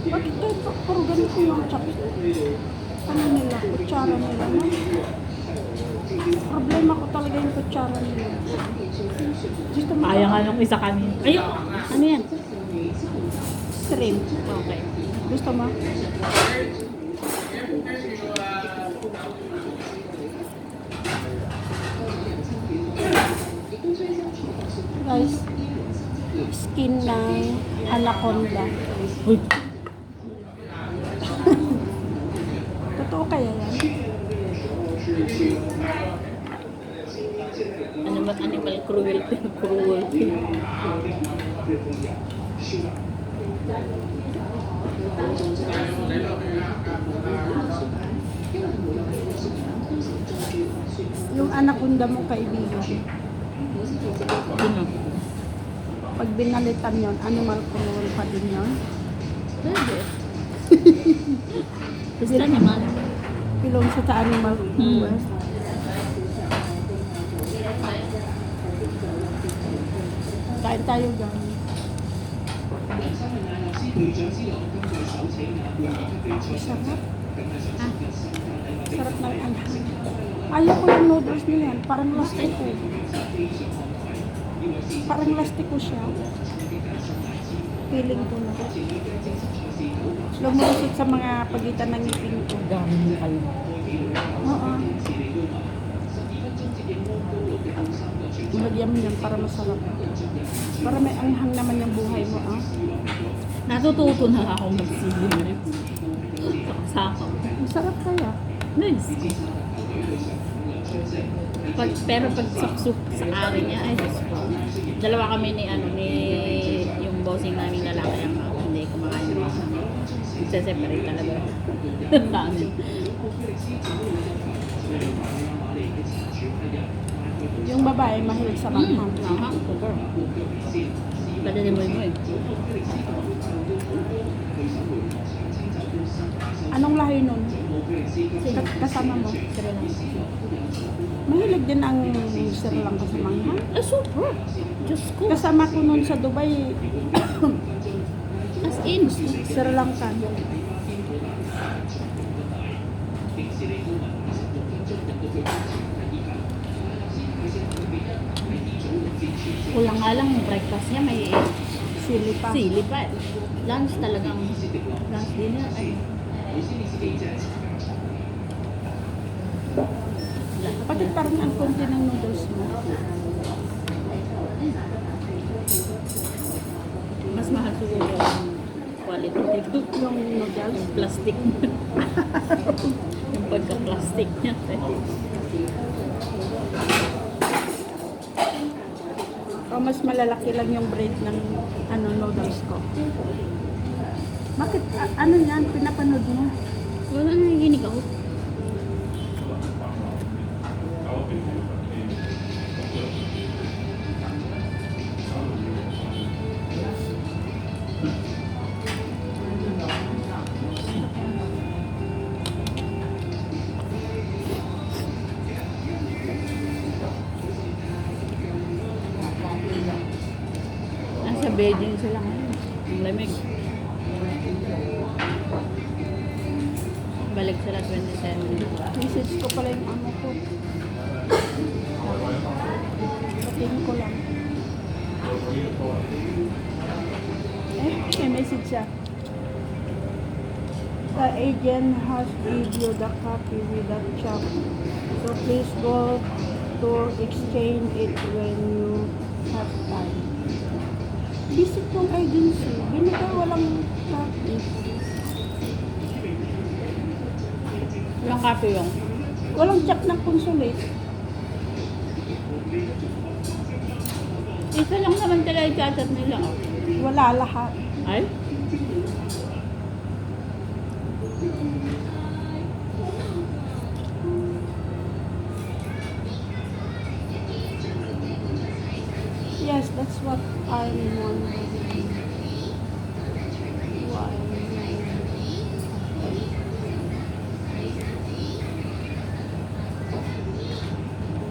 Bakit kayo puro ganito yung chopstick? Ano nila? Kutsara nila, no? Problema ko talaga yung kutsara nila. Gusto mo Kaya nga nung isa kanina. Ayun! Ano yan? shrimp. Okay. Gusto mo? Guys, skin ng anaconda. Uy! Totoo kaya yan? Ano ba animal cruelty? Cruelty. Yung anaconda mong kaibigan. Ano? Pag binalitan yon, animal cruel pa din yon. Pwede. Basta naman. Pilong siya sa animal cruel. Kain tayo dyan. Sarap. Ah, sarap na yung anghang. Ayoko yung noodles nila yan. Parang lastiko. Parang lastiko siya. Feeling ko na. Lumulusot sa mga pagitan ng ngipin ko. Dami mo kayo. Oo. Lagyan mo yan para masarap. Para may anghang naman yung buhay mo, ah. Natututo na ako magsilim rin. Sakaw. Masarap kaya. Nice. Pero pag saksok sa ari niya, ay Diyos ko. Dalawa kami ni yung bossing namin lalaki ang hindi kumakain ng mga. Nagse-separate talaga. Dami. Yung babae mahilig sa manghang. Aha, super. Padali mo eh. Anong lahi nun? Kasama mo? Sira lang. Mahilig din ang Sri Lanka sa manghang. Ah, super. Diyos ko. Kasama ko nun sa Dubai, As in. Sri Lanka. Kulang nga lang yung breakfast niya may Sili pa. sili pa. Lunch talagang lunch dinner. Ay. Bakit parang ang konti ng noodles mo? Mas mahal siguro ang quality dito. Yung noodles? Yung plastic. Yung pagka-plastic niya. O mas malalaki lang yung bread ng noodles ko. Bakit? Ano yan? Pinapanood mo? Wala na naginig ako. Nasa bedding sila ngayon. Ang lamig. Balik sila 27. Message ko pala yung amo ko. Sabihin ko lang. May message siya. The agent has give you the copy with that check. So please go to exchange it when you have time. Visit yung agency. Binigay walang copy. Walang kape yung. Walang check ng consulate. Isa lang naman talaga i-chat nila. Wala lahat. Ay? Yes, that's what I'm wondering. Why?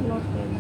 Noted.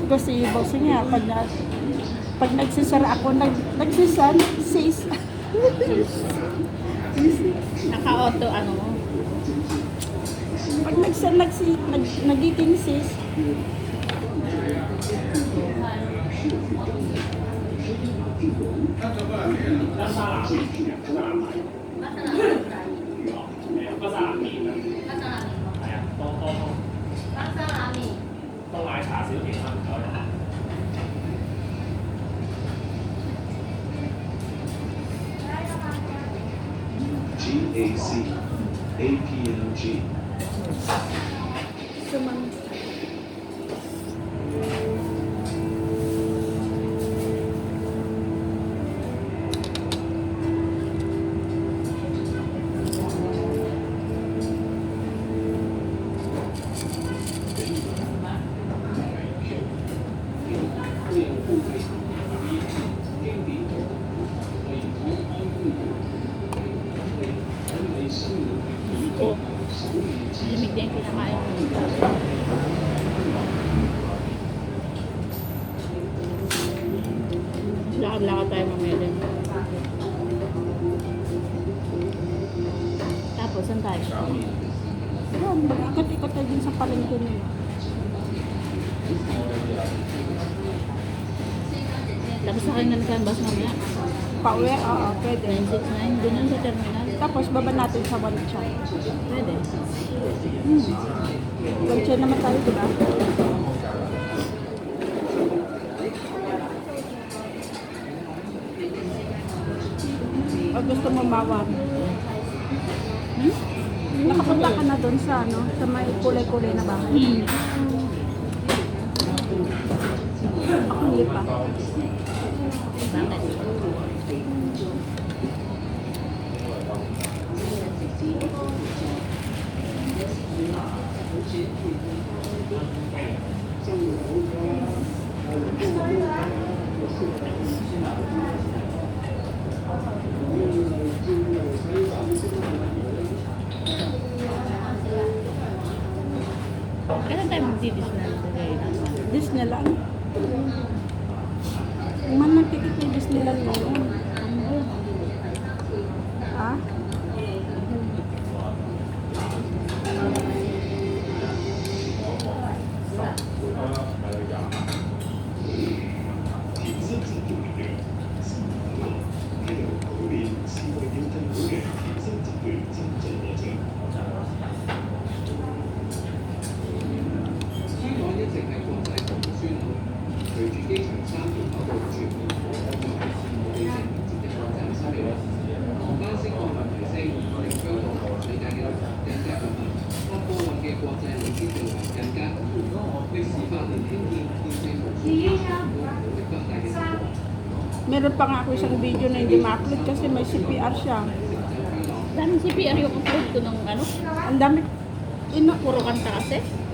Kasi yung boss niya, pag nagsisara ako, nagsisan, sis. Naka-auto ano mo. Pag nagiging sis. GAC APMG Sumang. Oh, limig din yung kinakain mo. Lakad-lakad tayo mamaya din. Tapos, saan tayo? Yan, ikot-ikot tayo din sa palengke nila. Tapos sakay na ng bus mamaya. Pauwi, oo, pwede. 969, doon lang sa terminal. Tapos baba natin sa one chat. Pwede. One chat naman tayo, di ba? O gusto mo bawang? Nakapunta ka na doon sa ano, sa may kulay-kulay na bahay. Ako hindi pa. Bakit? Kailan tayo magdidisnal today? Disneyland. Man nagtikit ng Disneyland ngayon. Ha? Meron pa nga ako isang video na hindi ma-upload kasi may CPR siya. Daming CPR yung upload ko ng ano? Ang dami, Puro kanta kasi?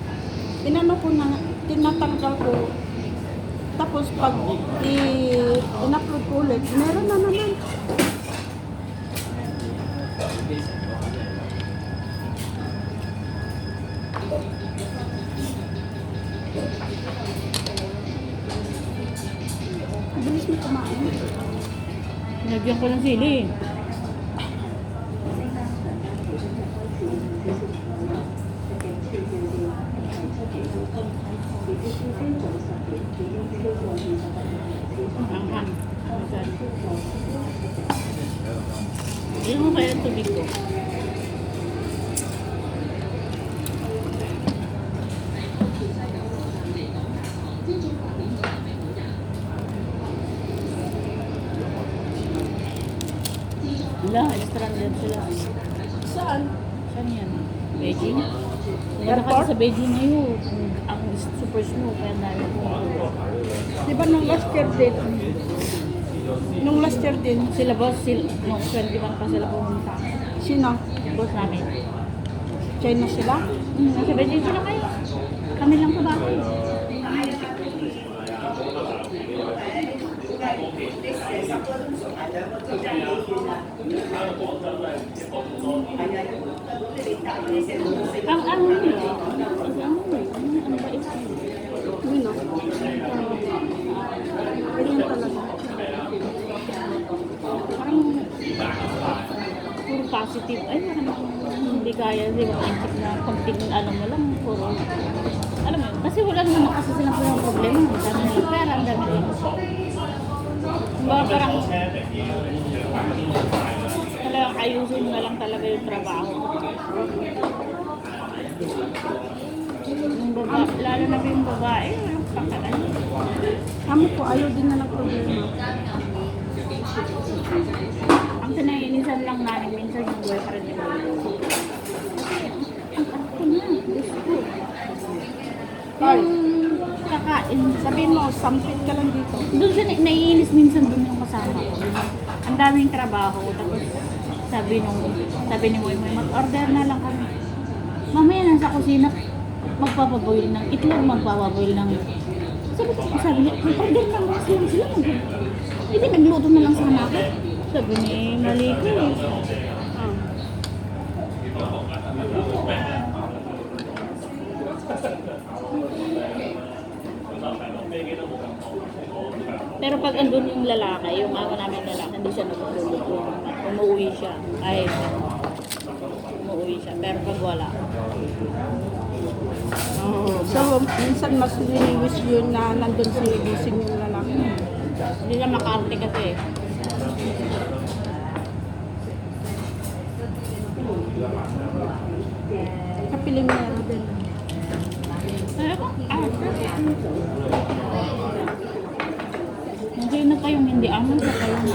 inano ko na, tinatanggal ko. Tapos pag in-upload ko ulit, meron na naman. Bilis mo kumain. Nagyan ko ng sili. Anghang. Ilan mo kaya ang tubig ko? Wala, stranded sila. Saan? Saan yan? Beijing? Wala Airport? kasi sa Beijing ngayon. Ang super snow, kaya dahil Di ba nung last year din? Nung last year din, sila boss, no, 21 pa sila pumunta. sino? Boss namin. China sila? Nasa Beijing sila kayo. Kami lang sa bahay. Ang ano ba ito? Yun o. positive. Ay, hindi kaya. Di ba? Konting ano mo lang. Puro. Alam mo yun. Kasi wala naman kasi silang pulang problema. Ang dami nilang pera. Ang dami nilang. Diba, parang talagang ayusin na lang talaga yung trabaho. Yung lalo na yung babae, walang pakalan. Kami po, ayaw din na ng problema. Ang kinaiinisan lang namin minsan yung boyfriend ni Molo. Kasi, ang ako na, gusto. Ay. Yung kakain. Sabihin mo, sampit ka lang dito. Doon siya, naiinis minsan doon yung kasama ko. Ang daming trabaho. Tapos sabi ni Moy, mag-order na lang kami. Mamaya nasa kusina, magpapaboil ng itlog, magpapaboil ng... Sabi niya, mag-order na lang sila. Hindi, nagluto na lang sana ako. Sabi ni Maliko eh. Ah. Pero pag andun yung lalaki, yung amo namin lalaki, hindi siya nagluto. Umuwi siya. Ay, umuwi siya. Pero pag wala, So, minsan mas niliwis yun na nandun si busing yung lalaki. hindi siya makarte kasi. Kapiling meron din. Kaya ko, hindi na kayong hindi amo sa kayong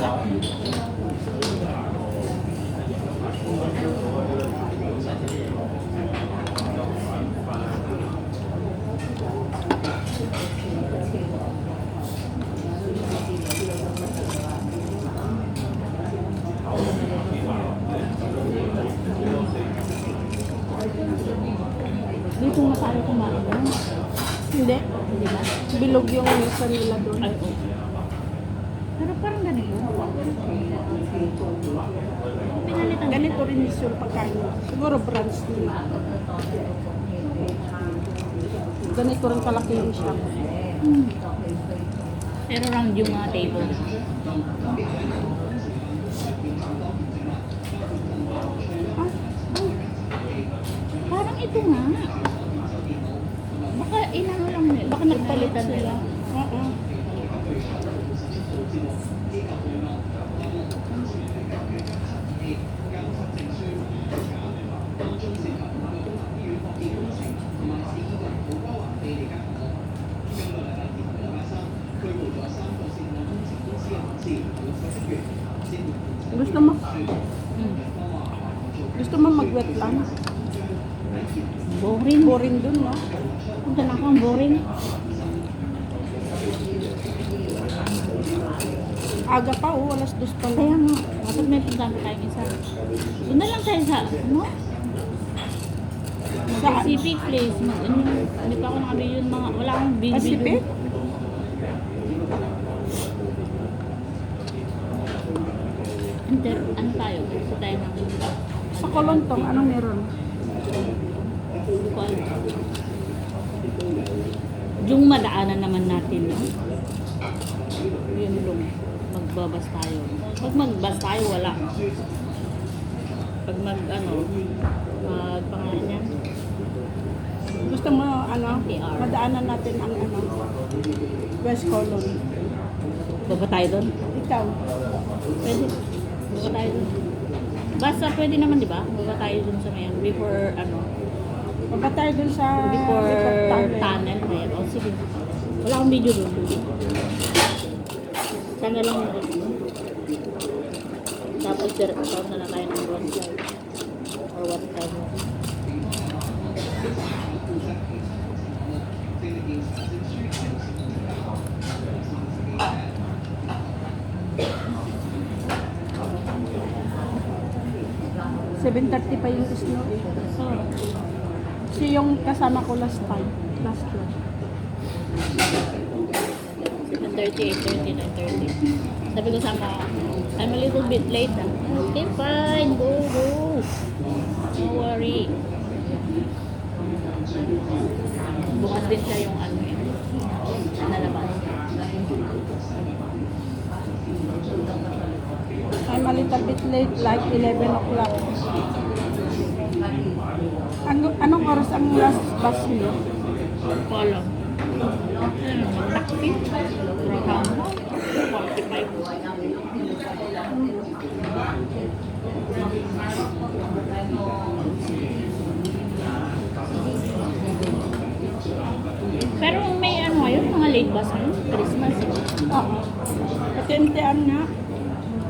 dito na tayo kumain. Hindi. Hindi ba? Bilog yung minsan nila doon. Ay, oo. Pero parang ganito. Pinalitan. Ganito rin yung pagkain. Siguro brands nila. Ganito rin kalaki yung shop. Pero round yung mga table. Ah, Parang ito nga. Baka inano lang nila. Baka nagpalitan nila. oo. Gusto mo? Gusto mo mag-wet lang? Boring. Boring dun, no? Punta na ako ang boring. Aga pa, alas 2 pa Kaya lang. nga. Dapat may puntahan pa tayong isa. Doon na lang tayo sa, ano? Saan? Pacific Place. Hindi pa ako nakabili yun. Wala akong bili. Pacific? Ano tayo? Gusto tayo ng... Sa Kolontong, anong meron? Hindi ko alam. Yung madaanan naman natin, no? Yun lang. Magbabas tayo. Pag magbas tayo, wala. Pag pangalan niya. Gusto mo, NTR. madaanan natin ang West Colon. Baba tayo doon? Ikaw, Pwede. Baba tayo doon. Basta pwede naman, di ba? Baba tayo doon sa mayan. Before, baba tayo dun sa before tunnel. tunnel. Ayan. O, sige. Wala akong video doon. Sana lang tapos sound na lang tayo ng one side. Or one side. 7:30 pa yung snow eh. Oh. Kasi yung kasama ko last time. Last year. 7:30, 8:30, 9:30. Sabi ko sama, I'm a little bit late. Okay, fine. Go, go. No worry. Bukas din siya yung ano yun. Nalabas. I'm a little bit late, like 11 o'clock. ang last bus niyo? Polo. Ano, mag-taxi? 45. Pero may ano ngayon, mga late bus ngayon, Christmas. Oo. Patentean nga.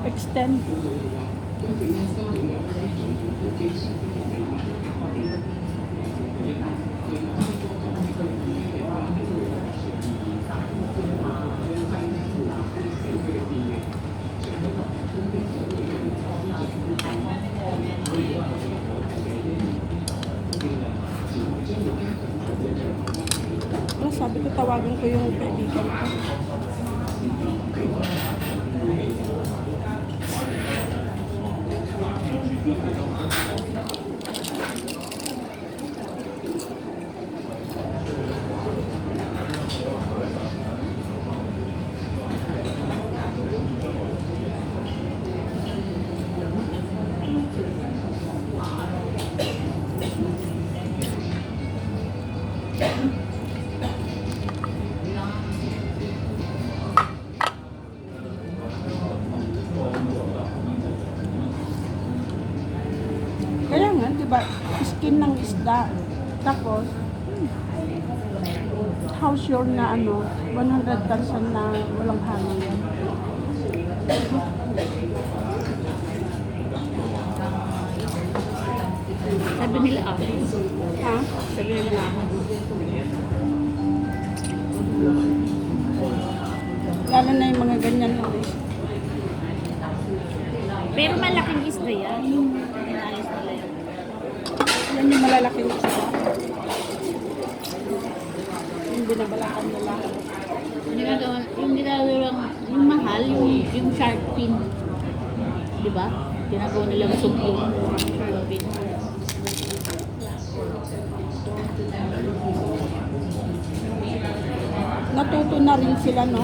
Extend. Oh, sabi ko tawagan ko yung kaibigan ko. Kaya nga, di ba, skin ng isda. Tapos, how sure na 100% na walang hangin. Sabi nila Ha? Sabi nila Lalo na yung mga ganyan. Pero malaking isda yan. Inaayos nila yan. Yan yung malalaking isda. Yung binabalakan nila. Yung ginagawa, yung mahal, yung shark fin. Di ba? Ginagawa nilang soup yung shark fin. Natuto na rin sila, no?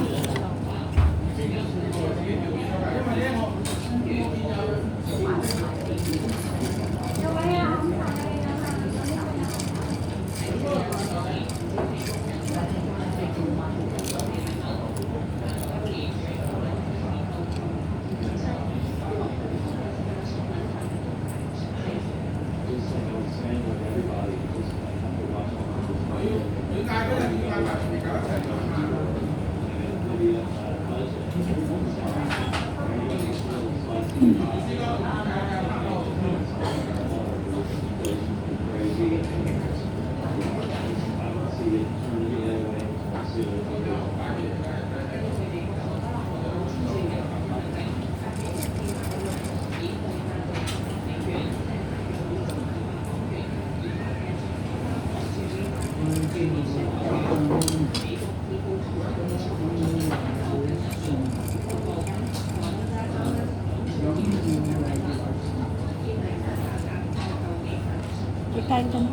Kain ka na.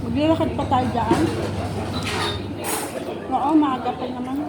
Maglalakad pa tayo dyan. Oo, maaga pa naman.